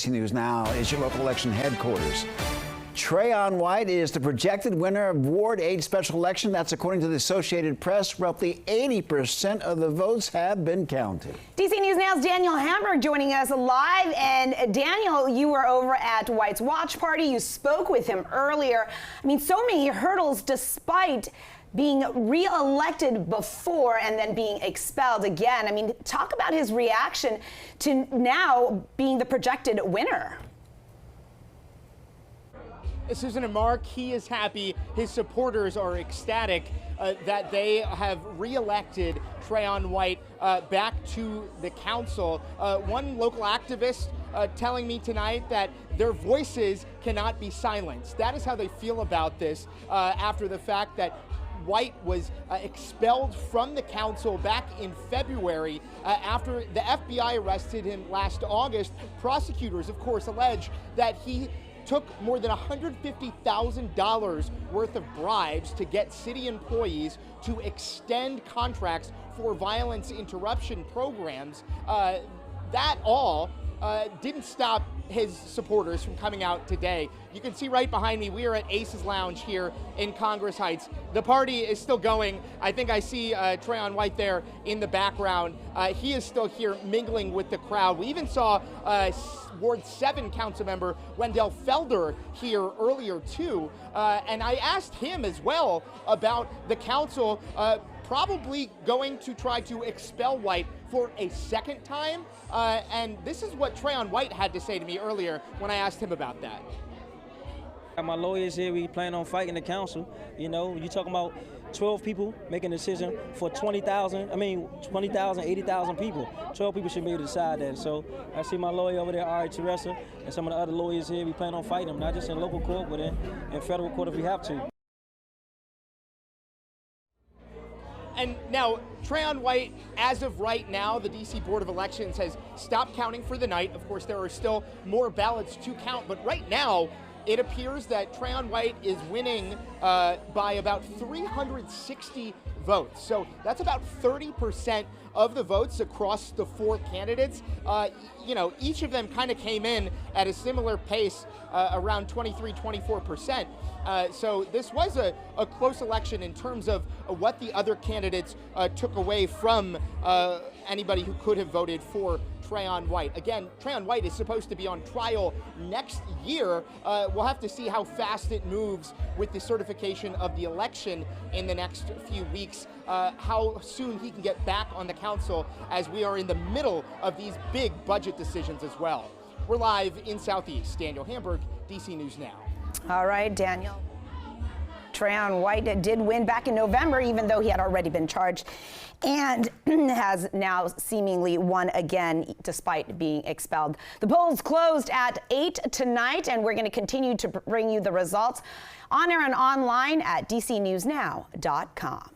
DC News Now is your local election headquarters. Trayon White is the projected winner of Ward 8 special election. That's according to the Associated Press. Roughly 80% of the votes have been counted. DC News Now's Daniel Hamburg joining us live. And Daniel, you were over at White's watch party. You spoke with him earlier. I mean, so many hurdles despite being re-elected before and then being expelled again. I mean, talk about his reaction to now being the projected winner. Susan and Mark, he is happy. His supporters are ecstatic that they have re-elected Trayon White back to the council. One local activist telling me tonight that their voices cannot be silenced. That is how they feel about this after the fact that White was expelled from the council back in February after the FBI arrested him last August. Prosecutors, of course, allege that he took more than $150,000 worth of bribes to get city employees to extend contracts for violence interruption programs. That all didn't stop his supporters from coming out today. You can see right behind me, we are at Ace's Lounge here in Congress Heights. The party is still going. I think I see Trayon White there in the background. He is still here mingling with the crowd. We even saw Ward 7 councilmember Wendell Felder here earlier too. And I asked him as well about the council probably going to try to expel White for a second time. And this is what Trayon White had to say to me earlier when I asked him about that. My lawyers here, we plan on fighting the council. You know, you're talking about 12 people making a decision for 20,000, 80,000 people. 12 people should be able to decide that. So I see my lawyer over there, Ari Teresa, and some of the other lawyers here, we plan on fighting them, not just in local court, but in federal court if we have to. And now, Trayon White, as of right now, the DC Board of Elections has stopped counting for the night. Of course, there are still more ballots to count, but right now, it appears that Trayon White is winning by about 360 votes. So that's about 30% of the votes across the four candidates. You know, each of them kind of came in at a similar pace, around 23, 24%. So this was a close election in terms of what the other candidates took away from anybody who could have voted for Trayon White. Again, Trayon White is supposed to be on trial next year. We'll have to see how fast it moves with the certification of the election in the next few weeks, how soon he can get back on the council as we are in the middle of these big budget decisions as well. We're live in Southeast. Daniel Hamburg, DC News Now. All right, Daniel. Trayon White did win back in November, even though he had already been charged, and has now seemingly won again despite being expelled. The polls closed at 8 tonight, and we're going to continue to bring you the results on air and online at dcnewsnow.com.